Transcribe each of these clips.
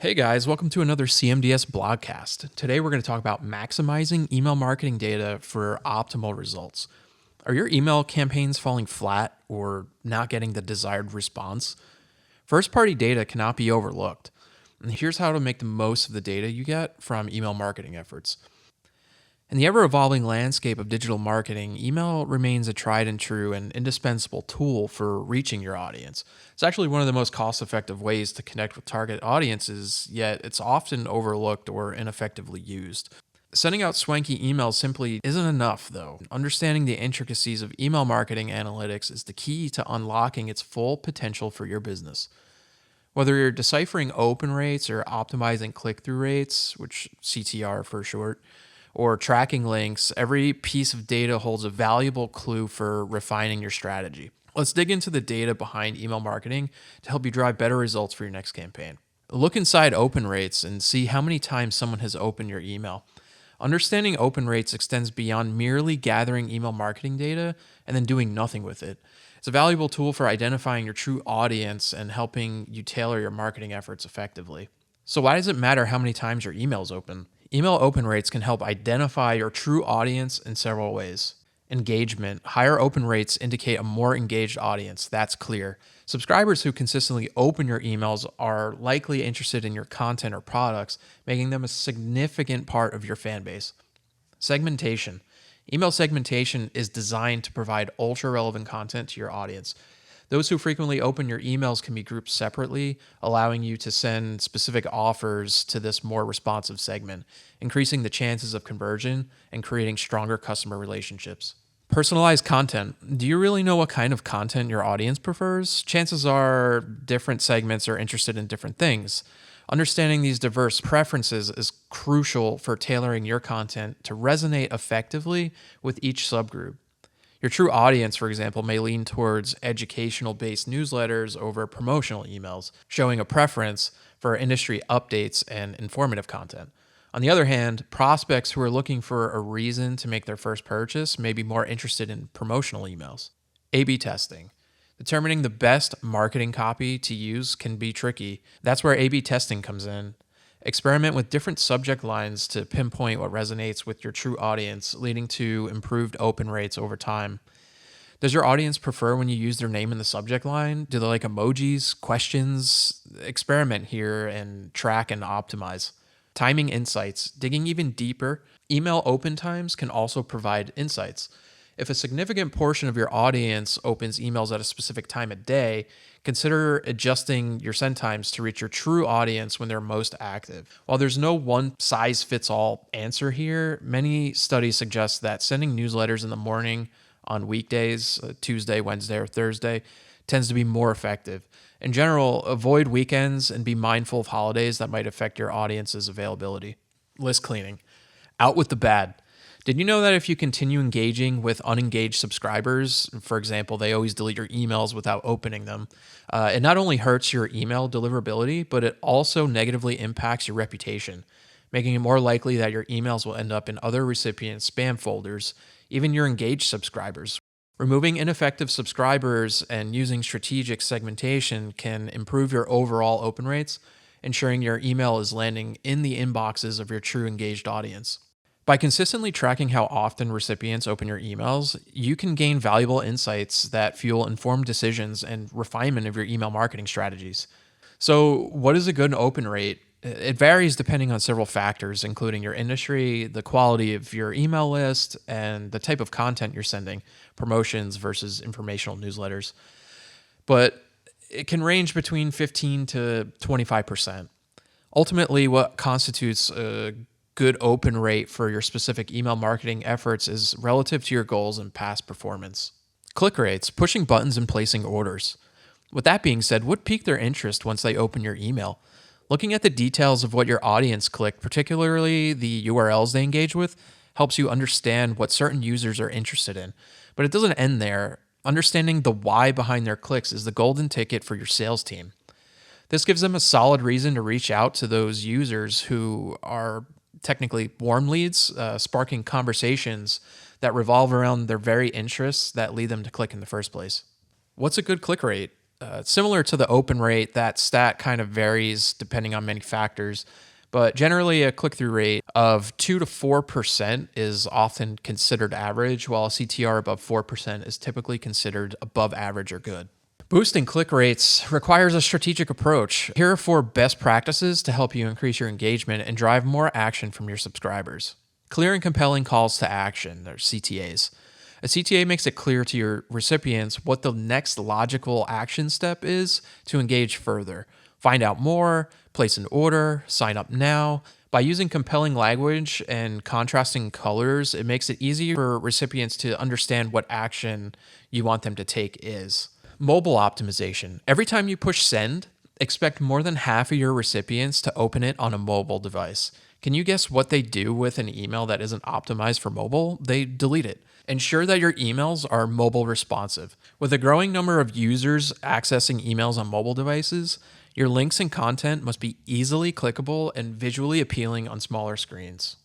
Hey guys, welcome to another CMDS blogcast. Today we're going to talk about maximizing email marketing data for optimal results. Are your email campaigns falling flat or not getting the desired response? First-party data cannot be overlooked. And here's how to make the most of the data you get from email marketing efforts. In the ever-evolving landscape of digital marketing, email remains a tried and true and indispensable tool for reaching your audience. It's actually one of the most cost-effective ways to connect with target audiences, yet it's often overlooked or ineffectively used. Sending out swanky emails simply isn't enough, though. Understanding the intricacies of email marketing analytics is the key to unlocking its full potential for your business. Whether you're deciphering open rates or optimizing click-through rates, which CTR for short, or tracking links, every piece of data holds a valuable clue for refining your strategy. Let's dig into the data behind email marketing to help you drive better results for your next campaign. Look inside open rates and see how many times someone has opened your email. Understanding open rates extends beyond merely gathering email marketing data and then doing nothing with it. It's a valuable tool for identifying your true audience and helping you tailor your marketing efforts effectively. So why does it matter how many times your email is open? Email open rates can help identify your true audience in several ways. Engagement. Higher open rates indicate a more engaged audience. That's clear. Subscribers who consistently open your emails are likely interested in your content or products, making them a significant part of your fan base. Segmentation. Email segmentation is designed to provide ultra-relevant content to your audience. Those who frequently open your emails can be grouped separately, allowing you to send specific offers to this more responsive segment, increasing the chances of conversion and creating stronger customer relationships. Personalized content. Do you really know what kind of content your audience prefers? Chances are different segments are interested in different things. Understanding these diverse preferences is crucial for tailoring your content to resonate effectively with each subgroup. Your true audience, for example, may lean towards educational-based newsletters over promotional emails, showing a preference for industry updates and informative content. On the other hand, prospects who are looking for a reason to make their first purchase may be more interested in promotional emails. A/B testing. Determining the best marketing copy to use can be tricky. That's where A/B testing comes in. Experiment with different subject lines to pinpoint what resonates with your true audience, leading to improved open rates over time. Does your audience prefer when you use their name in the subject line? Do they like emojis, questions? Experiment here and track and optimize. Timing insights. Digging even deeper, email open times can also provide insights. If a significant portion of your audience opens emails at a specific time of day, consider adjusting your send times to reach your true audience when they're most active. While there's no one-size-fits-all answer here, many studies suggest that sending newsletters in the morning on weekdays, Tuesday, Wednesday, or Thursday, tends to be more effective. In general, avoid weekends and be mindful of holidays that might affect your audience's availability. List cleaning. Out with the bad. Did you know that if you continue engaging with unengaged subscribers, for example, they always delete your emails without opening them, it not only hurts your email deliverability, but it also negatively impacts your reputation, making it more likely that your emails will end up in other recipients' spam folders, even your engaged subscribers. Removing ineffective subscribers and using strategic segmentation can improve your overall open rates, ensuring your email is landing in the inboxes of your true engaged audience. By consistently tracking how often recipients open your emails, you can gain valuable insights that fuel informed decisions and refinement of your email marketing strategies. So, what is a good open rate? It varies depending on several factors, including your industry, the quality of your email list, and the type of content you're sending, promotions versus informational newsletters. But it can range between 15 to 25%. Ultimately, what constitutes a good open rate for your specific email marketing efforts is relative to your goals and past performance. Click rates, pushing buttons and placing orders. With that being said, what piqued their interest once they open your email? Looking at the details of what your audience clicked, particularly the URLs they engage with, helps you understand what certain users are interested in. But it doesn't end there. Understanding the why behind their clicks is the golden ticket for your sales team. This gives them a solid reason to reach out to those users who are technically warm leads, sparking conversations that revolve around their very interests that lead them to click in the first place. What's a good click rate? Similar to the open rate, that stat kind of varies depending on many factors, but generally a click-through rate of 2 to 4% is often considered average, while a CTR above 4% is typically considered above average or good. Boosting click rates requires a strategic approach. Here are 4 best practices to help you increase your engagement and drive more action from your subscribers. Clear and compelling calls to action, or CTAs. A CTA makes it clear to your recipients what the next logical action step is to engage further. Find out more, place an order, sign up now. By using compelling language and contrasting colors, it makes it easier for recipients to understand what action you want them to take is. Mobile optimization. Every time you push send, expect more than half of your recipients to open it on a mobile device. Can you guess what they do with an email that isn't optimized for mobile? They delete it. Ensure that your emails are mobile responsive. With a growing number of users accessing emails on mobile devices, your links and content must be easily clickable and visually appealing on smaller screens.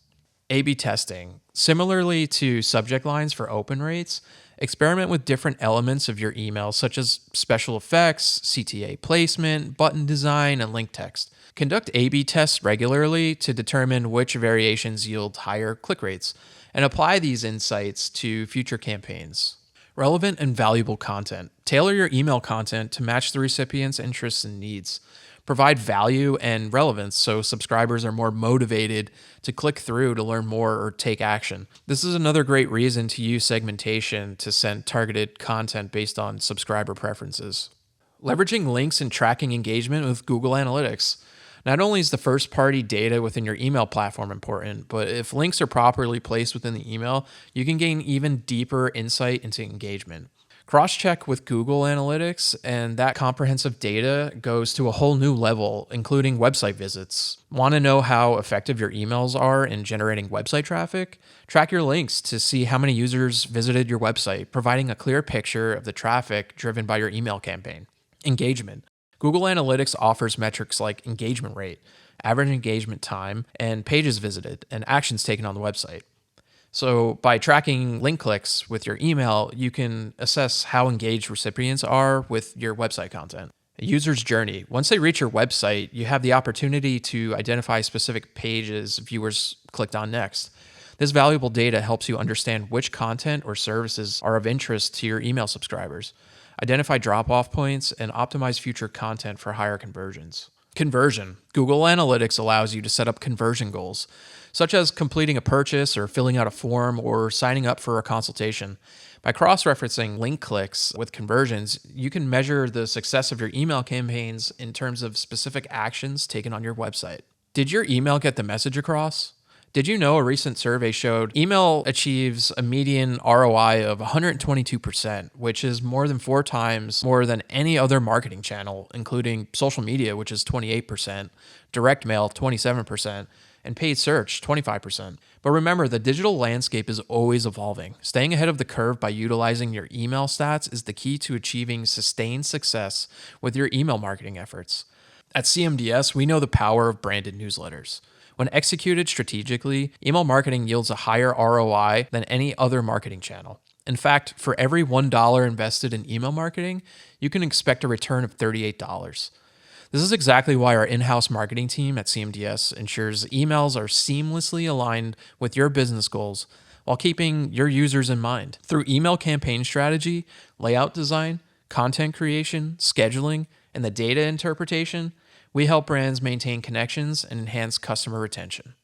A/B testing. Similarly to subject lines for open rates, experiment with different elements of your email, such as special effects, CTA placement, button design, and link text. Conduct A/B tests regularly to determine which variations yield higher click rates, and apply these insights to future campaigns. Relevant and valuable content. Tailor your email content to match the recipient's interests and needs. Provide value and relevance so subscribers are more motivated to click through to learn more or take action. This is another great reason to use segmentation to send targeted content based on subscriber preferences. Leveraging links and tracking engagement with Google Analytics. Not only is the first-party data within your email platform important, but if links are properly placed within the email, you can gain even deeper insight into engagement. Cross-check with Google Analytics, and that comprehensive data goes to a whole new level, including website visits. Want to know how effective your emails are in generating website traffic? Track your links to see how many users visited your website, providing a clear picture of the traffic driven by your email campaign. Engagement. Google Analytics offers metrics like engagement rate, average engagement time, and pages visited, and actions taken on the website. So by tracking link clicks with your email, you can assess how engaged recipients are with your website content. A user's journey. Once they reach your website, you have the opportunity to identify specific pages viewers clicked on next. This valuable data helps you understand which content or services are of interest to your email subscribers. Identify drop-off points, and optimize future content for higher conversions. Conversion. Google Analytics allows you to set up conversion goals, such as completing a purchase or filling out a form or signing up for a consultation. By cross-referencing link clicks with conversions, you can measure the success of your email campaigns in terms of specific actions taken on your website. Did your email get the message across? Did you know a recent survey showed email achieves a median ROI of 122%, which is more than 4 times more than any other marketing channel, including social media, which is 28%, direct mail, 27%, and paid search, 25%. But remember, the digital landscape is always evolving. Staying ahead of the curve by utilizing your email stats is the key to achieving sustained success with your email marketing efforts. At CMDS, we know the power of branded newsletters. When executed strategically, email marketing yields a higher ROI than any other marketing channel. In fact, for every $1 invested in email marketing, you can expect a return of $38. This is exactly why our in-house marketing team at CMDS ensures emails are seamlessly aligned with your business goals while keeping your users in mind. Through email campaign strategy, layout design, content creation, scheduling, and the data interpretation, we help brands maintain connections and enhance customer retention.